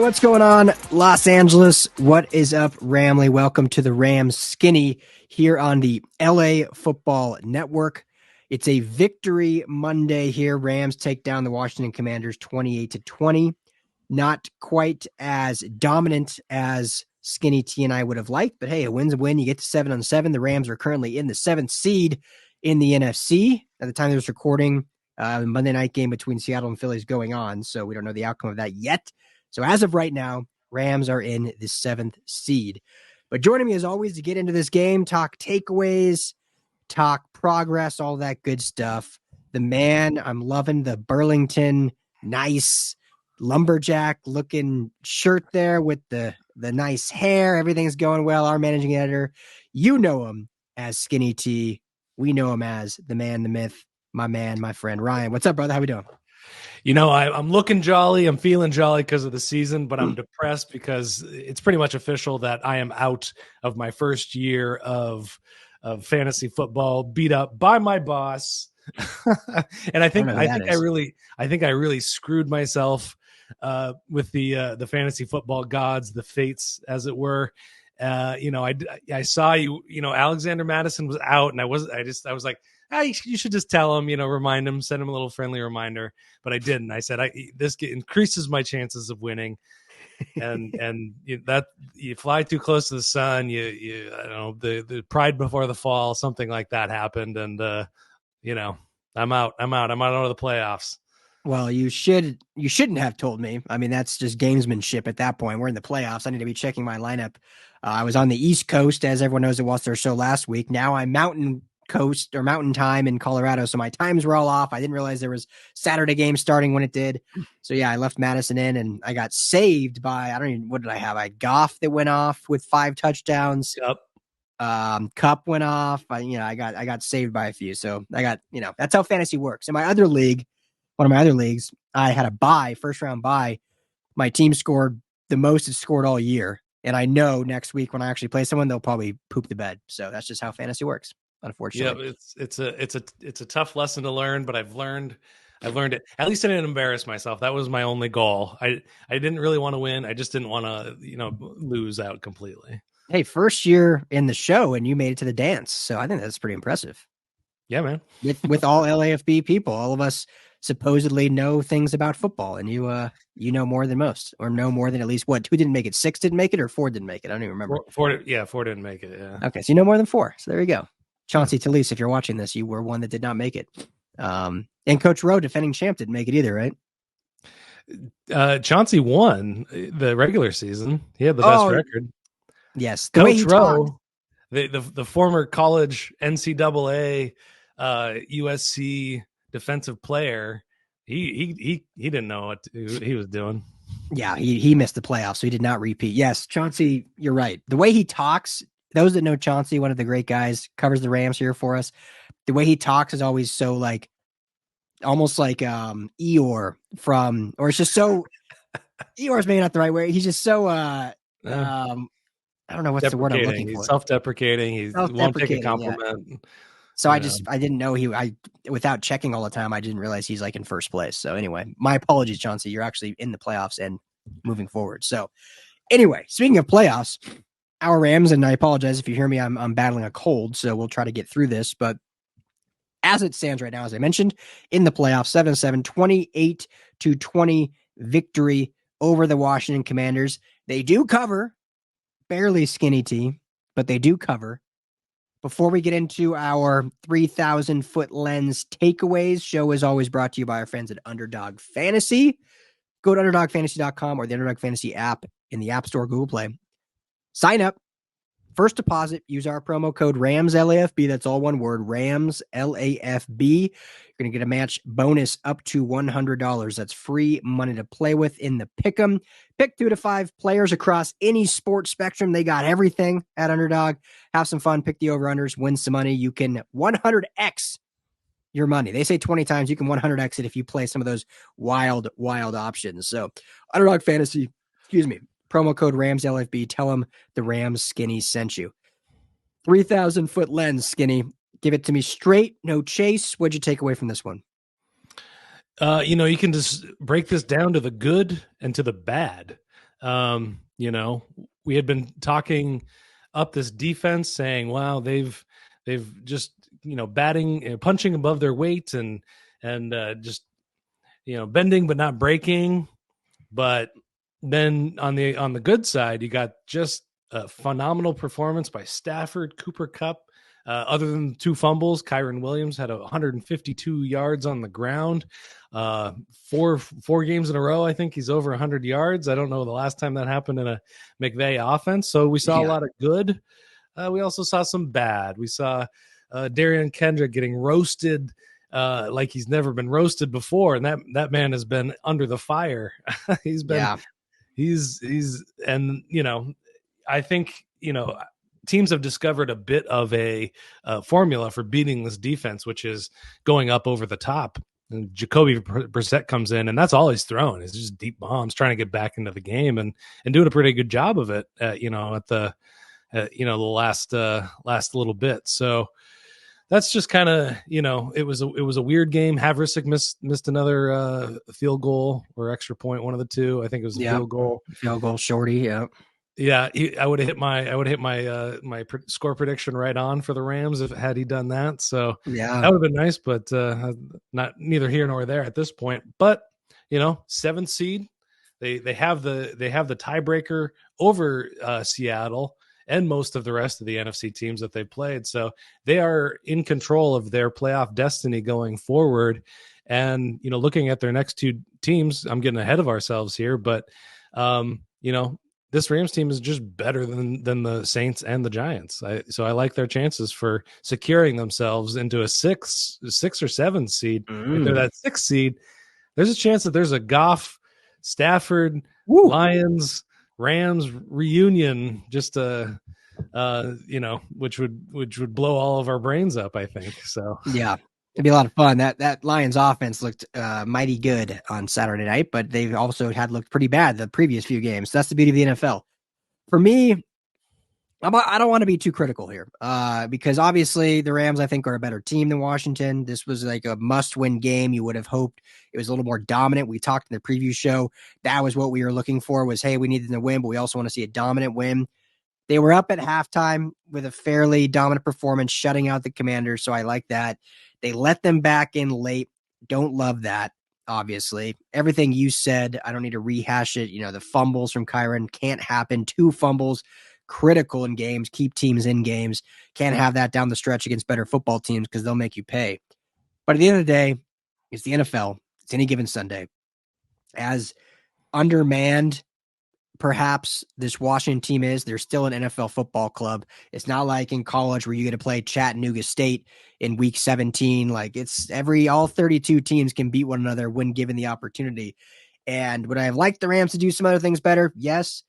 What's going on, Los Angeles? What is up, Ramley? Welcome to the Rams Skinny here on the LA Football Network. It's a victory Monday here. Rams take down the Washington Commanders 28-20. Not quite as dominant as Skinny T and I would have liked, but hey, a win's a win. You get to 7-7. The Rams are currently in the 7th seed in the NFC. At the time of this recording, the Monday night game between Seattle and Philly is going on, so we don't know the outcome of that yet. So as of right now, Rams are in the 7th seed. But joining me as always to get into this game, talk takeaways, talk progress, all that good stuff. The man, I'm loving the Burlington nice lumberjack looking shirt there with the nice hair. Everything's going well. Our managing editor, you know him as Skinny T. We know him as the man, the myth, my man, my friend, Ryan. What's up, brother? How we doing? You know, I'm looking jolly. I'm feeling jolly because of the season, but I'm depressed because it's pretty much official that I am out of my first year of fantasy football, beat up by my boss. And I think I really screwed myself with the fantasy football gods, the fates, as it were. I saw Alexander Madison was out, and I was like, you should just tell him, remind him, send him a little friendly reminder. But I didn't. I said, this increases my chances of winning. And that you fly too close to the sun. I don't know, the pride before the fall, something like that happened. And, I'm out of the playoffs. Well, you shouldn't have told me. I mean, that's just gamesmanship at that point. We're in the playoffs. I need to be checking my lineup. I was on the East Coast, as everyone knows, it was their show last week. Now I'm Mountain Coast or Mountain Time in Colorado, so my times were all off. I didn't realize there was Saturday game starting when it did. So yeah, I left Madison in, and I got saved by what did I have? I had Goff that went off with 5 touchdowns. Yep. Kupp went off. I got saved by a few. So I got that's how fantasy works. In my other league, one of my other leagues, I had a first round bye. My team scored the most it's scored all year. And I know next week when I actually play someone, they'll probably poop the bed. So that's just how fantasy works, unfortunately. Yeah, it's a tough lesson to learn, but I've learned it. At least I didn't embarrass myself. That was my only goal. I didn't really want to win. I just didn't want to, lose out completely. Hey, first year in the show and you made it to the dance. So I think that's pretty impressive. Yeah, man. With all LAFB people, all of us supposedly know things about football, and you know more than most, or know more than at least who didn't make it? 6 didn't make it, or 4 didn't make it? I don't even remember. 4 didn't make it. Yeah. Okay, so you know more than 4. So there you go. Chauncey Talese, if you're watching this, you were one that did not make it. And Coach Rowe, defending champ, didn't make it either, right? Chauncey won the regular season. He had the best record. Yes, Coach Rowe, the former college NCAA USC defensive player, he didn't know what he was doing. Yeah, he missed the playoffs, so he did not repeat. Yes, Chauncey, you're right. The way he talks, those that know Chauncey, one of the great guys, covers the Rams here for us. The way he talks is always so almost like Eeyore from, or it's just so, Eeyore's maybe not the right way. He's just so, I don't know what's the word I'm looking for. He's self-deprecating. He won't take a compliment. Yeah. So I didn't know without checking all the time, I didn't realize he's in first place. So anyway, my apologies, Chauncey. You're actually in the playoffs and moving forward. So anyway, speaking of playoffs, our Rams, and I apologize if you hear me, I'm battling a cold, so we'll try to get through this. But as it stands right now, as I mentioned, in the playoffs, 7-7, 28-20 victory over the Washington Commanders. They do cover, barely Skinny T, but they do cover. Before we get into our 3,000-foot lens takeaways, show is always brought to you by our friends at Underdog Fantasy. Go to UnderdogFantasy.com or the Underdog Fantasy app in the App Store, Google Play. Sign up. First deposit, use our promo code RAMSLAFB. That's all one word, RAMSLAFB. You're going to get a match bonus up to $100. That's free money to play with in the Pick'em. Pick 2 to 5 players across any sports spectrum. They got everything at Underdog. Have some fun. Pick the over-unders. Win some money. You can 100x your money. They say 20 times. You can 100x it if you play some of those wild options. So Underdog Fantasy, promo code RAMSLFB. Tell them the Rams Skinny sent you. 3,000-foot lens, Skinny. Give it to me straight, no chase. What'd you take away from this one? You can just break this down to the good and to the bad. You know, we had been talking up this defense, saying, "Wow, they've just batting, punching above their weight, and just bending but not breaking." But then on the good side, you got just a phenomenal performance by Stafford, Cooper Kupp. Other than 2 fumbles, Kyren Williams had 152 yards on the ground. Four games in a row, I think he's over 100 yards. I don't know the last time that happened in a McVay offense. So we saw a lot of good. We also saw some bad. We saw Derion Kendrick getting roasted like he's never been roasted before, and that man has been under the fire. He's been he's and I think teams have discovered a bit of a formula for beating this defense, which is going up over the top. And Jacoby Brissett comes in, and that's all he's throwing is just deep bombs, trying to get back into the game and doing a pretty good job of it. At the last little bit. So that's just kind of it was a weird game. Havrisik missed another field goal or extra point, one of the two. I think it was a field goal shorty. Yeah, I would have hit my score prediction right on for the Rams had he done that. So that would have been nice, but not neither here nor there at this point. But 7th seed, they have the tiebreaker over Seattle and most of the rest of the NFC teams that they've played. So they are in control of their playoff destiny going forward. And looking at their next 2 teams, I'm getting ahead of ourselves here, but this Rams team is just better than the Saints and the Giants. So I like their chances for securing themselves into a 6 or 7 seed. If they're that 6th seed, there's a chance that there's a Goff, Stafford, Lions, Rams reunion, just which would blow all of our brains up, I think. So yeah. It'd be a lot of fun. That Lions offense looked mighty good on Saturday night, but they've also had looked pretty bad the previous few games. That's the beauty of the NFL. For me, I don't want to be too critical here because obviously the Rams, I think, are a better team than Washington. This was like a must-win game. You would have hoped it was a little more dominant. We talked in the preview show. That was what we were looking for was, hey, we needed to win, but we also want to see a dominant win. They were up at halftime with a fairly dominant performance, shutting out the Commanders, so I like that. They let them back in late. Don't love that, obviously. Everything you said, I don't need to rehash it. The fumbles from Kyren can't happen. 2 fumbles, critical in games, keep teams in games. Can't have that down the stretch against better football teams because they'll make you pay. But at the end of the day, it's the NFL. It's any given Sunday. As undermanned perhaps this Washington team is, they're still an NFL football club. It's not like in college where you get to play Chattanooga State in week 17. Like all 32 teams can beat one another when given the opportunity. And would I have liked the Rams to do some other things better? Yes.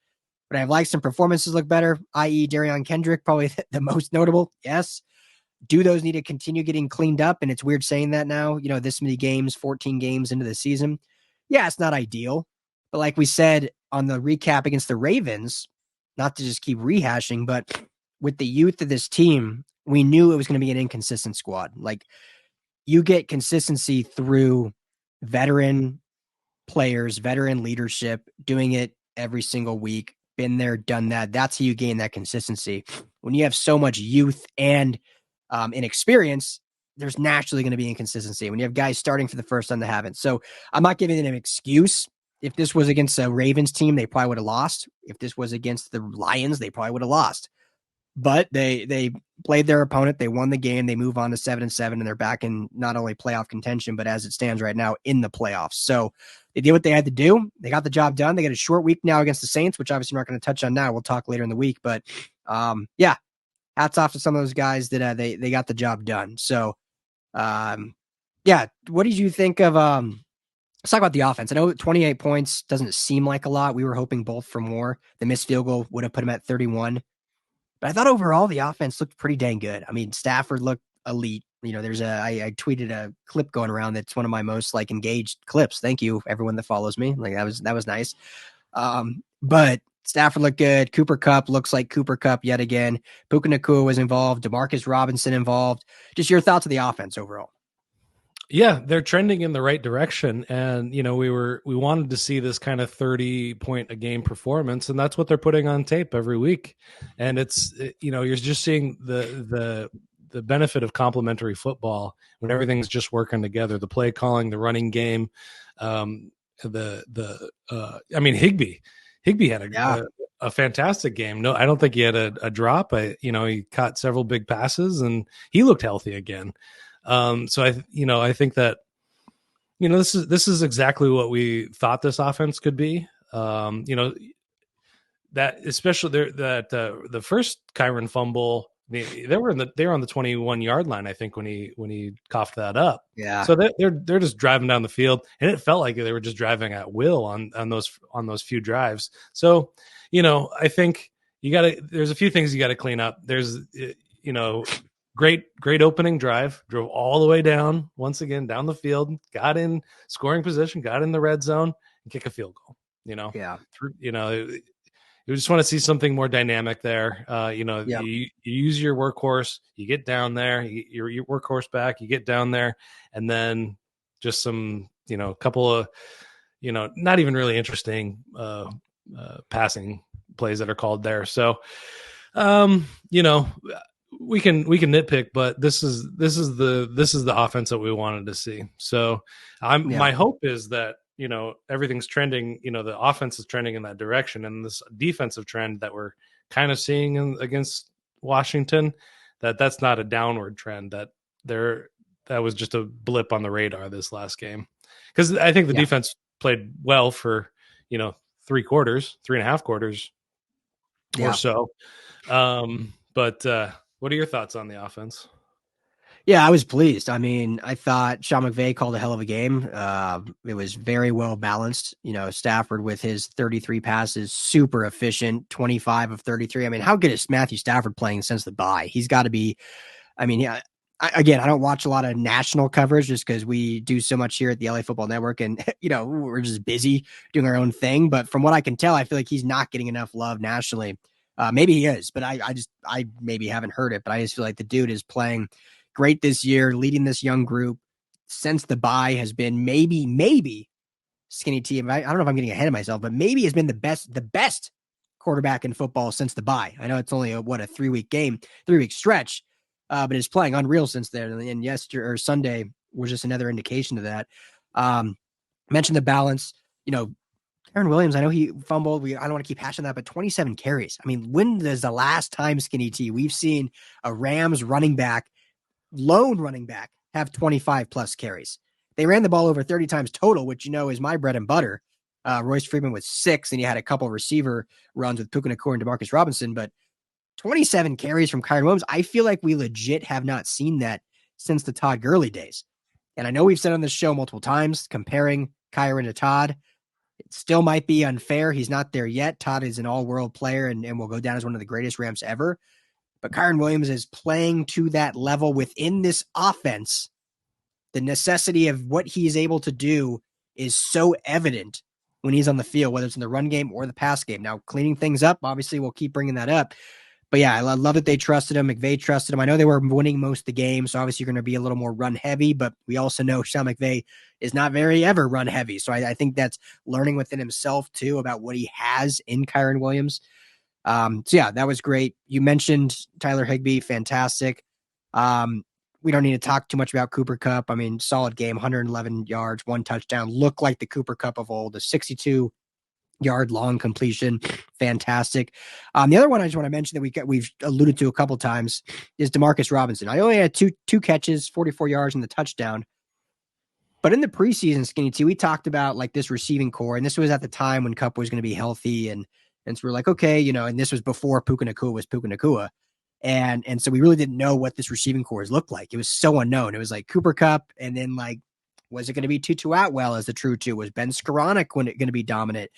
Would I have liked some performances look better, i.e. Derion Kendrick, probably the most notable? Yes. Do those need to continue getting cleaned up? And it's weird saying that now, this many games, 14 games into the season. Yeah, it's not ideal. But like we said on the recap against the Ravens, not to just keep rehashing, but with the youth of this team, we knew it was going to be an inconsistent squad. Like you get consistency through veteran players, veteran leadership, doing it every single week, been there, done that. That's how you gain that consistency. When you have so much youth and inexperience, there's naturally going to be inconsistency when you have guys starting for the first time that haven't. So I'm not giving them an excuse. If this was against a Ravens team, they probably would have lost. If this was against the Lions, they probably would have lost. But they played their opponent. They won the game. They move on to 7-7, and they're back in not only playoff contention, but as it stands right now, in the playoffs. So they did what they had to do. They got the job done. They got a short week now against the Saints, which obviously we're not going to touch on now. We'll talk later in the week. But hats off to some of those guys that they got the job done. So, what did you think of let's talk about the offense. I know 28 points doesn't seem like a lot. We were hoping both for more. The missed field goal would have put him at 31. But I thought overall the offense looked pretty dang good. I mean, Stafford looked elite. I tweeted a clip going around that's one of my most engaged clips. Thank you, everyone that follows me. That was nice. But Stafford looked good. Cooper Kupp looks like Cooper Kupp yet again. Puka Nacua was involved. Demarcus Robinson involved. Just your thoughts of the offense overall. Yeah, they're trending in the right direction. And, we wanted to see this kind of 30-point a game performance, and that's what they're putting on tape every week. And you're just seeing the benefit of complementary football when everything's just working together, the play calling, the running game. Higbee had a fantastic game. No, I don't think he had a drop. He caught several big passes and he looked healthy again. So I think that, this is exactly what we thought this offense could be. That especially the first Kyren fumble, they were on the 21-yard line, I think, when he coughed that up. Yeah. So they're just driving down the field, and it felt like they were just driving at will on those few drives. So, I think there's a few things you got to clean up. There's, great opening drive, drove all the way down, once again, down the field, got in scoring position, got in the red zone, and kick a field goal. Yeah. You just want to see something more dynamic there. You use your workhorse, you get down there, your workhorse back, you get down there, and then just some, couple of, not even really interesting passing plays that are called there. So, we can nitpick, but this is the offense that we wanted to see. So my hope is that, everything's trending, the offense is trending in that direction, and this defensive trend that we're kind of seeing against Washington, that's not a downward trend, that was just a blip on the radar this last game. Because I think the defense played well for, 3 quarters, 3.5 quarters or so. But what are your thoughts on the offense? Yeah, I was pleased. I mean, I thought Sean McVay called a hell of a game. It was very well balanced. Stafford with his 33 passes, super efficient, 25 of 33. I mean, how good is Matthew Stafford playing since the bye? He's got to be, I don't watch a lot of national coverage just because we do so much here at the LA Football Network, and, we're just busy doing our own thing. But from what I can tell, I feel like he's not getting enough love nationally. Maybe he is, but I maybe haven't heard it, but I just feel like the dude is playing great this year, leading this young group since the bye has been maybe Skinny T. I don't know if I'm getting ahead of myself, but maybe has been the best quarterback in football since the bye. I know it's only a 3-week stretch, but is playing unreal since then. And yesterday or Sunday was just another indication of that. Mentioned the balance, Kyren Williams, I know he fumbled. I don't want to keep hashing that, but 27 carries. I mean, when is the last time, Skinny T, we've seen a Rams lone running back, have 25 plus carries? They ran the ball over 30 times total, which, is my bread and butter. Royce Freeman with 6, and he had a couple receiver runs with Puka Nacua and Demarcus Robinson, but 27 carries from Kyren Williams. I feel like we legit have not seen that since the Todd Gurley days. And I know we've said on this show multiple times, comparing Kyren to Todd, it still might be unfair. He's not there yet. Todd is an all-world player and will go down as one of the greatest Rams ever. But Kyren Williams is playing to that level within this offense. The necessity of what he is able to do is so evident when he's on the field, whether it's in the run game or the pass game. Now, cleaning things up, obviously, we'll keep bringing that up. But yeah, I love that they trusted him. McVay trusted him. I know they were winning most of the game, so obviously you're going to be a little more run heavy, but we also know Sean McVay is not very ever run heavy. So I think that's learning within himself too about what he has in Kyren Williams. So yeah, that was great. You mentioned Tyler Higbee, fantastic. We don't need to talk too much about Cooper Kupp. I mean, solid game, 111 yards, 1 touchdown, looked like the Cooper Kupp of old, a 62-yard long completion. Fantastic. The other one I just want to mention that we've alluded to a couple times is Demarcus Robinson. I only had two catches, 44 yards and the touchdown. But in the preseason, Skinny T, we talked about like this receiving core, and this was at the time when Kupp was going to be healthy, and so we're like, okay, and this was before Puka Nacua was Puka Nacua. And so we really didn't know what this receiving core looked like. It was so unknown. It was like Cooper Kupp, and then like, was it going to be Tutu Atwell as the true 2? Was Ben Skowronek going to be dominant?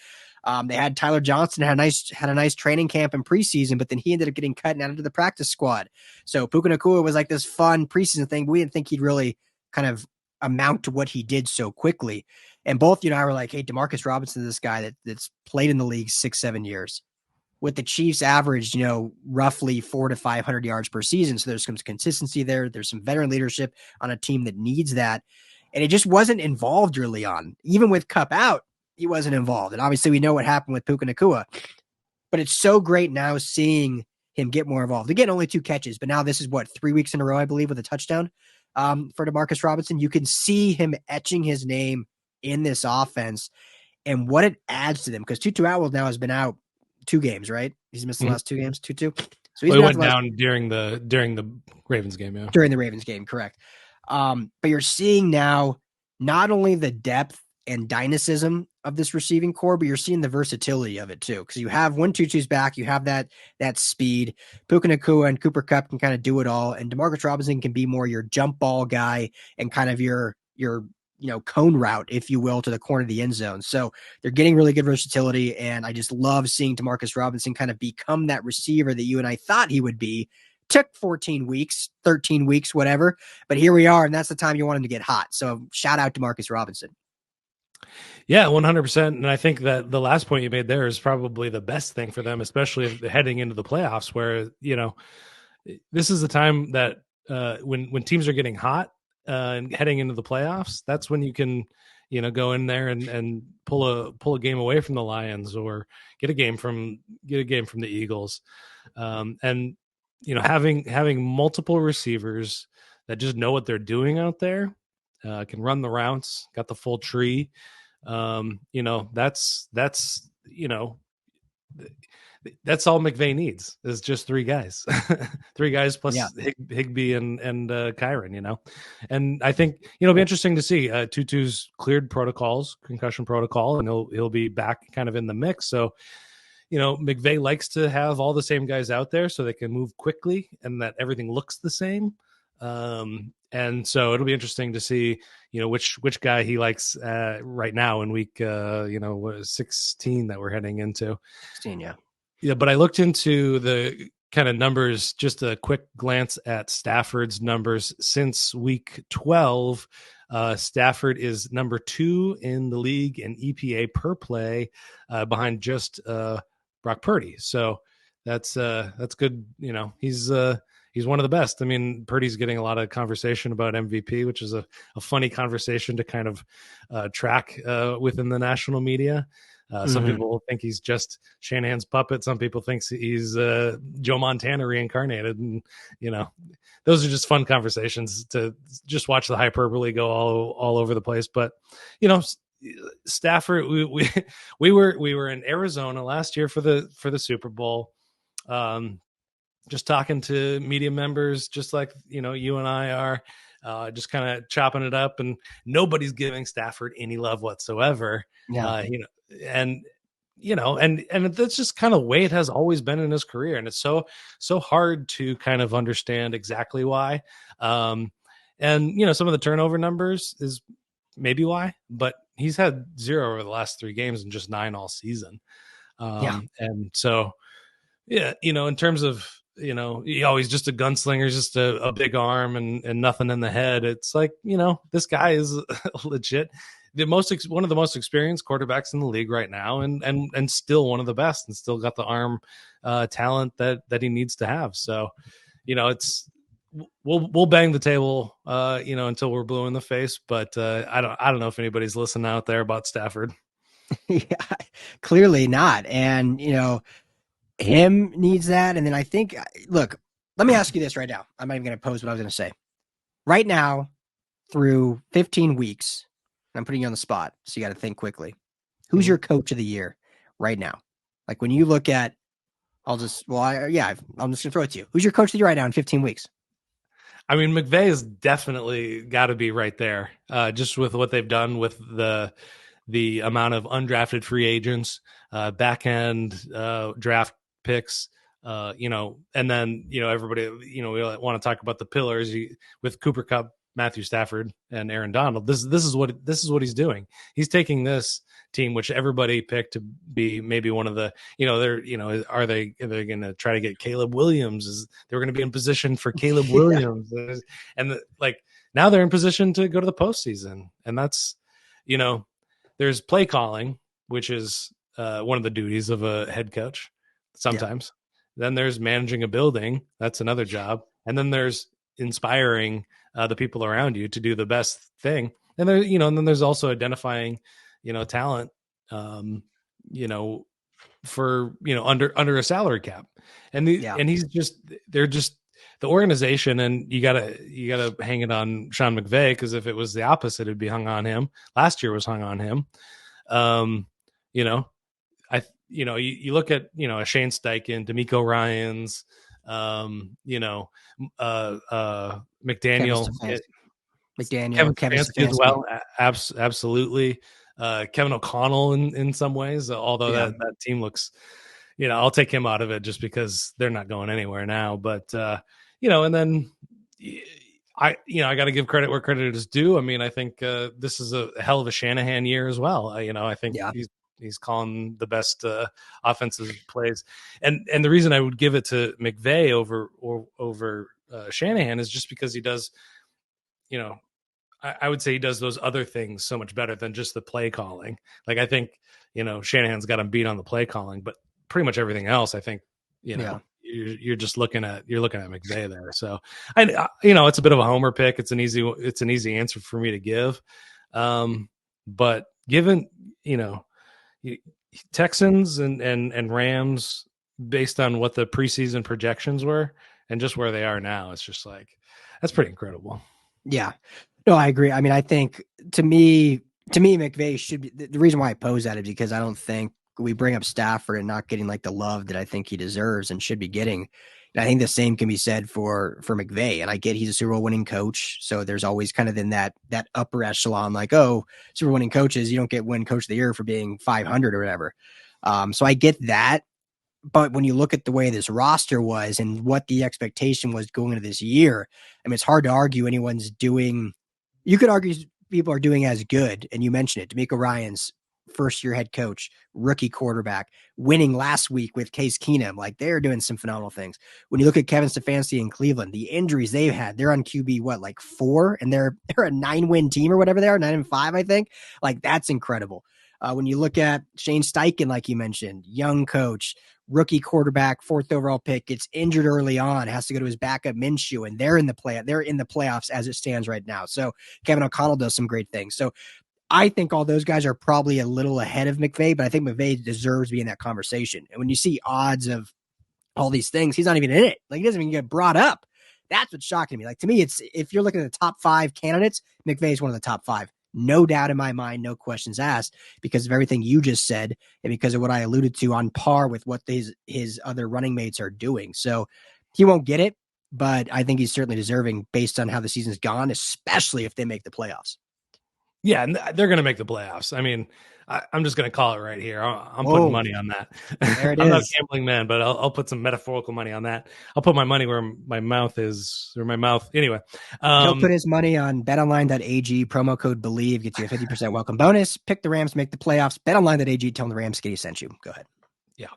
They had Tyler Johnson had a nice training camp in preseason, but then he ended up getting cut and added to the practice squad. So Puka Nacua was like this fun preseason thing. But we didn't think he'd really kind of amount to what he did so quickly. And both, I were like, hey, Demarcus Robinson is this guy that's played in the league 6-7 years. With the Chiefs average, roughly 400 to 500 yards per season. So there's some consistency there. There's some veteran leadership on a team that needs that. and he just wasn't involved early on. Even with Kupp out, he wasn't involved. And obviously we know what happened with Puka Nacua, but it's so great now seeing him get more involved. Again, only 2 catches, but now this is 3 weeks in a row, I believe, with a touchdown for Demarcus Robinson. You can see him etching his name in this offense and what it adds to them, because Tutu Atwell now has been out 2 games, right? He's missed the last 2 games, Tutu. So he went down during the Ravens game, yeah. During the Ravens game, correct. But you're seeing now not only the depth and dynamism of this receiving core, but you're seeing the versatility of it too. Because you have when Tutu's back, you have that speed. Puka Nacua and Cooper Kupp can kind of do it all, and Demarcus Robinson can be more your jump ball guy and kind of your cone route, if you will, to the corner of the end zone. So they're getting really good versatility, and I just love seeing Demarcus Robinson kind of become that receiver that you and I thought he would be. Took 14 weeks, 13 weeks, whatever, but here we are, and that's the time you want him to get hot. So shout out to Demarcus Robinson. Yeah, 100%. And I think that the last point you made there is probably the best thing for them, especially heading into the playoffs, where, this is the time that when teams are getting hot and heading into the playoffs, that's when you can, go in there and pull a game away from the Lions or get a game from the Eagles. And, having multiple receivers that just know what they're doing out there, can run the routes, got the full tree. That's all McVay needs is just 3 guys, 3 guys plus Higbee and Kyren, and I think, it'll be interesting to see. Tutu's cleared concussion protocol, and he'll be back kind of in the mix. So, McVay likes to have all the same guys out there so they can move quickly and that everything looks the same. And so it'll be interesting to see, which guy he likes right now in week 16 that we're heading into. 16, yeah. Yeah, but I looked into the kind of numbers, just a quick glance at Stafford's numbers since week 12. Stafford is number 2 in the league in EPA per play, behind just Brock Purdy. So that's good. He's one of the best. I mean, Purdy's getting a lot of conversation about MVP, which is a funny conversation to kind of track within the national media. Some people think he's just Shanahan's puppet. Some people think he's Joe Montana reincarnated. And, those are just fun conversations to just watch the hyperbole go all over the place. But, Stafford, we were in Arizona last year for the Super Bowl. Just talking to media members, just like, you and I are, just kind of chopping it up, and nobody's giving Stafford any love whatsoever. Yeah. And that's just kind of way it has always been in his career. And it's so hard to kind of understand exactly why. And, some of the turnover numbers is maybe why, but he's had 0 over the last 3 games and just 9 all season. And so, yeah, in terms of, he's just a gunslinger, just a big arm and nothing in the head. It's like, this guy is legit one of the most experienced quarterbacks in the league right now, and still one of the best, and still got the arm talent that he needs to have. So, we'll bang the table, until we're blue in the face. But I don't know if anybody's listening out there about Stafford. Yeah, clearly not. And him needs that. And then I think, look, let me ask you this right now. I'm not even going to pose what I was going to say. Right now, through 15 weeks, I'm putting you on the spot, so you got to think quickly. Who's your coach of the year right now? Like when you look at, I'm just going to throw it to you. Who's your coach of the year right now in 15 weeks? I mean, McVay has definitely got to be right there, just with what they've done with the amount of undrafted free agents, back end draft picks, and then everybody, we want to talk about the pillars with Cooper Kupp, Matthew Stafford, and Aaron Donald. This is what he's doing. He's taking this team, which everybody picked to be maybe one of the, are they going to try to get Caleb Williams? They're going to be in position for Caleb Williams, and now they're in position to go to the postseason, and that's, there's play calling, which is one of the duties of a head coach sometimes. Yeah. Then there's managing a building. That's another job. And then there's inspiring the people around you to do the best thing. And there, and then there's also identifying, talent, for, under a salary cap. And and they're just the organization, and you gotta hang it on Sean McVay, because if it was the opposite, it'd be hung on him. Last year was hung on him. You look at, a Shane Steichen, D'Amico Ryans, McDaniel, Kevin Stefanski as well. Absolutely. Kevin O'Connell in some ways, although that team looks, I'll take him out of it just because they're not going anywhere now. But, and then I got to give credit where credit is due. I mean, I think this is a hell of a Shanahan year as well. I think he's calling the best offensive plays. And the reason I would give it to McVay over Shanahan is just because he does, I would say he does those other things so much better than just the play calling. Like, I think, Shanahan's got him beat on the play calling, but pretty much everything else, I think, you're just looking at McVay there. So it's a bit of a homer pick. It's an easy answer for me to give. But given, Texans and Rams, based on what the preseason projections were and just where they are now, it's just like, that's pretty incredible. Yeah. No, I agree. I mean, I think to me, McVay should be the reason why I pose that is because I don't think we bring up Stafford and not getting like the love that I think he deserves and should be getting. And I think the same can be said for McVay. And I get he's a Super Bowl winning coach, so there's always kind of in that upper echelon, like, oh, Super Bowl winning coaches, you don't get win coach of the year for being 500 or whatever. So I get that. But when you look at the way this roster was and what the expectation was going into this year, I mean, it's hard to argue anyone's doing. You could argue people are doing as good, and you mentioned it. D'Amico Ryans, first-year head coach, rookie quarterback, winning last week with Case Keenum. Like, they're doing some phenomenal things. When you look at Kevin Stefanski in Cleveland, the injuries they've had, they're on QB, 4? And they're a 9-win team or whatever they are, 9-5, I think. Like, that's incredible. When you look at Shane Steichen, like you mentioned, young coach, rookie quarterback, 4th overall pick, gets injured early on, has to go to his backup Minshew, and they're in the playoffs as it stands right now. So Kevin O'Connell does some great things. So I think all those guys are probably a little ahead of McVay, but I think McVay deserves to be in that conversation. And when you see odds of all these things, he's not even in it. Like, he doesn't even get brought up. That's what's shocking me. Like, to me, it's, if you're looking at the top 5 candidates, McVay is one of the top 5. No doubt in my mind, no questions asked, because of everything you just said and because of what I alluded to, on par with what his other running mates are doing. So he won't get it, but I think he's certainly deserving based on how the season's gone, especially if they make the playoffs. Yeah, and they're going to make the playoffs. I mean, I'm just going to call it right here. I'm putting money on that. There it I'm is. not a gambling man, but I'll put some metaphorical money on that. I'll put my money where my mouth is, or my mouth. Anyway. He'll put his money on betonline.ag. Promo code BELIEVE gets you a 50% welcome bonus. Pick the Rams to make the playoffs. Betonline.ag. Tell them the Rams Kitty sent you. Go ahead. Yeah.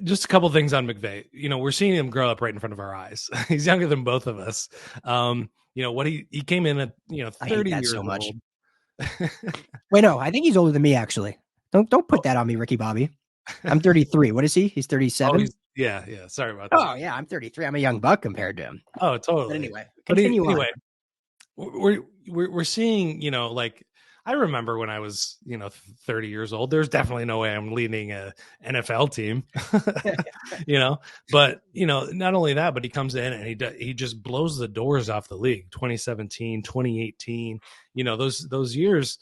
Just a couple things on McVay. We're seeing him grow up right in front of our eyes. He's younger than both of us. What he came in at, 30 years so much. Old. Wait, no, I think he's older than me, actually. Don't put that on me, Ricky Bobby. I'm 33. What is he? He's 37. Yeah. Sorry about that. Oh yeah, I'm 33. I'm a young buck compared to him. Oh, totally. But anyway, continue on. We're seeing, I remember when I was, 30 years old, there's definitely no way I'm leading a NFL team, but, not only that, but he comes in and he just blows the doors off the league. 2017, 2018, those years,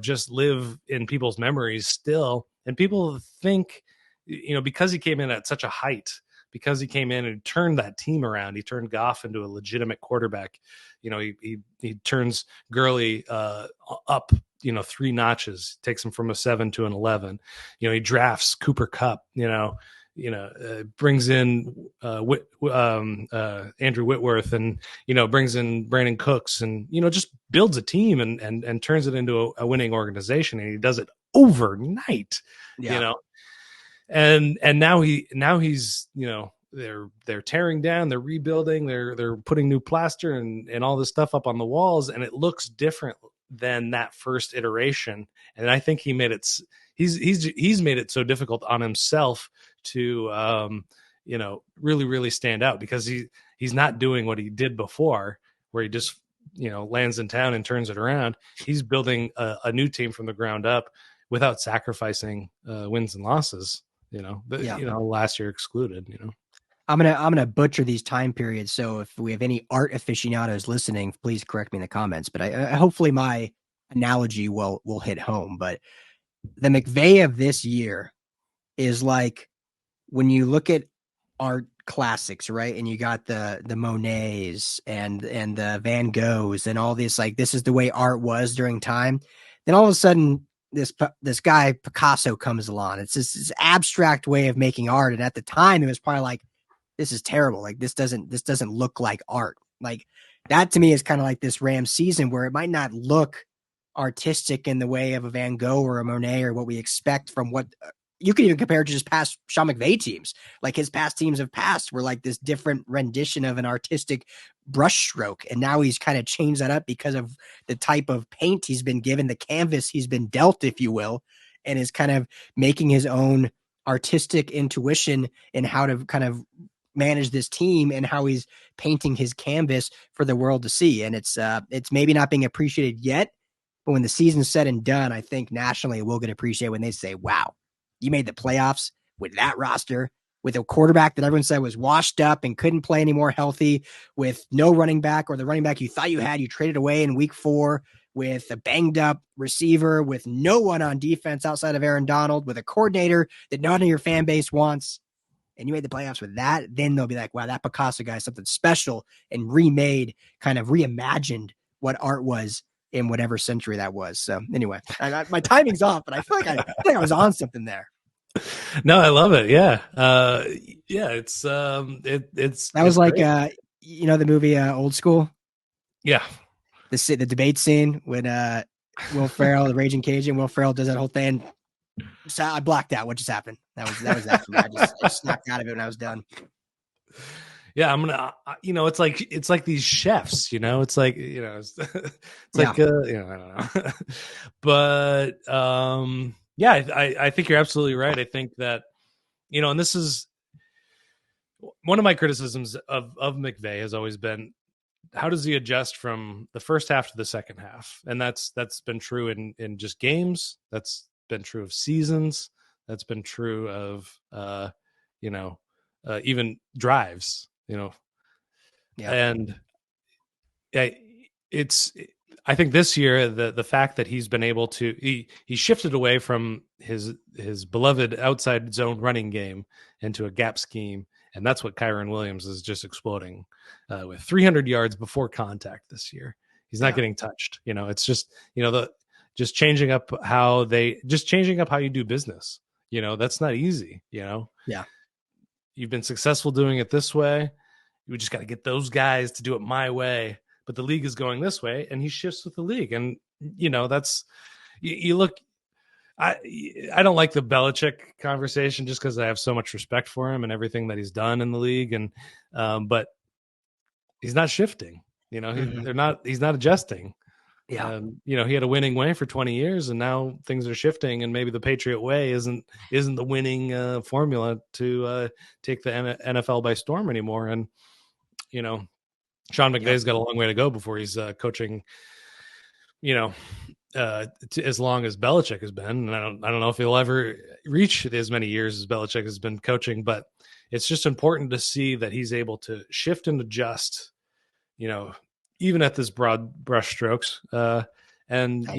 just live in people's memories still. And people think, because he came in at such a height, because he came in and turned that team around, he turned Goff into a legitimate quarterback. He turns Gurley up, 3 notches, takes him from a 7 to an 11. He drafts Cooper Kupp, brings in Andrew Whitworth, and brings in Brandon Cooks, and just builds a team and turns it into a winning organization, and he does it overnight. And now he's they're tearing down, they're rebuilding, they're putting new plaster and all this stuff up on the walls, and it looks different than that first iteration. And I think he made it. He's made it so difficult on himself to really, really stand out, because he's not doing what he did before, where he just lands in town and turns it around. He's building a new team from the ground up without sacrificing wins and losses. Last year excluded. I'm gonna butcher these time periods. So if we have any art aficionados listening, please correct me in the comments. But I hopefully my analogy will hit home. But the McVay of this year is like when you look at art classics, right? And you got the Monets and the Van Goghs and all this, like this is the way art was during time. Then all of a sudden this guy Picasso comes along. It's this abstract way of making art. And at the time it was probably like, this is terrible. Like this doesn't look like art. Like that to me is kind of like this Rams season where it might not look artistic in the way of a Van Gogh or a Monet or what we expect from what you could even compare to just past Sean McVay teams. Like his past teams have passed were like this different rendition of an artistic brushstroke. And now he's kind of changed that up because of the type of paint he's been given, the canvas he's been dealt, if you will, and is kind of making his own artistic intuition in how to kind of manage this team and how he's painting his canvas for the world to see. And it's maybe not being appreciated yet, but when the season's said and done, I think nationally we'll get appreciated when they say, wow, you made the playoffs with that roster, with a quarterback that everyone said was washed up and couldn't play anymore healthy, with no running back, or the running back you thought you had, you traded away in week 4, with a banged up receiver, with no one on defense outside of Aaron Donald, with a coordinator that none of your fan base wants. And you made the playoffs with that, then they'll be like, wow, that Picasso guy is something special, and remade, kind of reimagined what art was in whatever century that was. So anyway, my timing's off, but I feel like I was on something there. No, I love it. Yeah. It's that was like, the movie Old School. Yeah. The debate scene when Will Ferrell, the Raging Cajun, Will Ferrell does that whole thing. So I blocked out what just happened. That was after I just snapped out of it when I was done. Yeah, I'm gonna. It's like these chefs. It's like it's like I don't know. But I think you're absolutely right. I think that and this is one of my criticisms of McVay has always been, how does he adjust from the first half to the second half? And that's been true in just games. That's been true of seasons. That's been true of even drives. And I think this year the fact that he's been able to he shifted away from his beloved outside zone running game into a gap scheme, and that's what Kyren Williams is just exploding with 300 yards before contact this year. He's not getting touched. It's just just changing up how you do business. That's not easy. You've been successful doing it this way. We just got to get those guys to do it my way. But the league is going this way, and he shifts with the league. And, that's you look. I don't like the Belichick conversation just because I have so much respect for him and everything that he's done in the league. And but he's not shifting. He's not adjusting. Yeah. He had a winning way for 20 years, and now things are shifting, and maybe the Patriot way isn't the winning formula to take the NFL by storm anymore. And Sean McVay's got a long way to go before he's coaching, as long as Belichick has been. And I don't know if he'll ever reach as many years as Belichick has been coaching, but it's just important to see that he's able to shift and adjust, even at this broad brush strokes. We're seeing,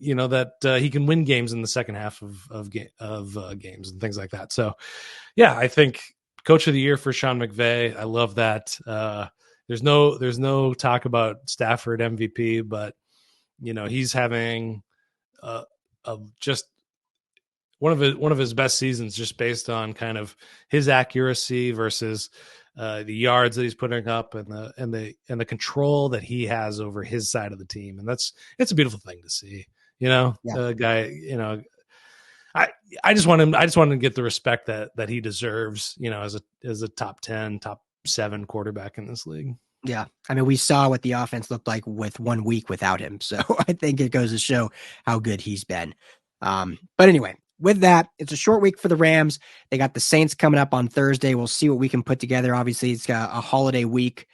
that he can win games in the second half of games and things like that. So, yeah, I think Coach of the Year for Sean McVay. I love that. There's no talk about Stafford MVP, but he's having just one of his best seasons, just based on kind of his accuracy versus the yards that he's putting up and the control that he has over his side of the team. And it's a beautiful thing to see, the guy, I just want him to get the respect that he deserves, as a top 10, top 7 quarterback in this league. Yeah. I mean, we saw what the offense looked like with 1 week without him. So I think it goes to show how good he's been. But anyway, with that, it's a short week for the Rams. They got the Saints coming up on Thursday. We'll see what we can put together. Obviously, it's got a holiday week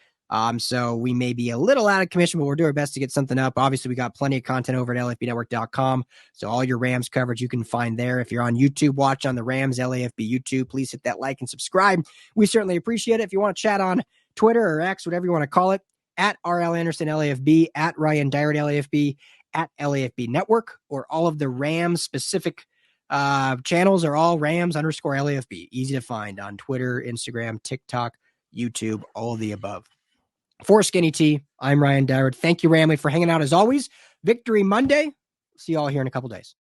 So we may be a little out of commission, but we'll do our best to get something up. Obviously, we got plenty of content over at LAFBnetwork.com. So all your Rams coverage you can find there. If you're on YouTube, watch on the Rams LAFB YouTube. Please hit that like and subscribe. We certainly appreciate it. If you want to chat on Twitter or X, whatever you want to call it, at RL Anderson LAFB, at Ryan Dyrud LAFB, at LAFB Network, or all of the Rams specific channels are all Rams _ LAFB. Easy to find on Twitter, Instagram, TikTok, YouTube, all of the above. For Skinny T, I'm Ryan Dyrud. Thank you, Ramley, for hanging out as always. Victory Monday. See you all here in a couple days.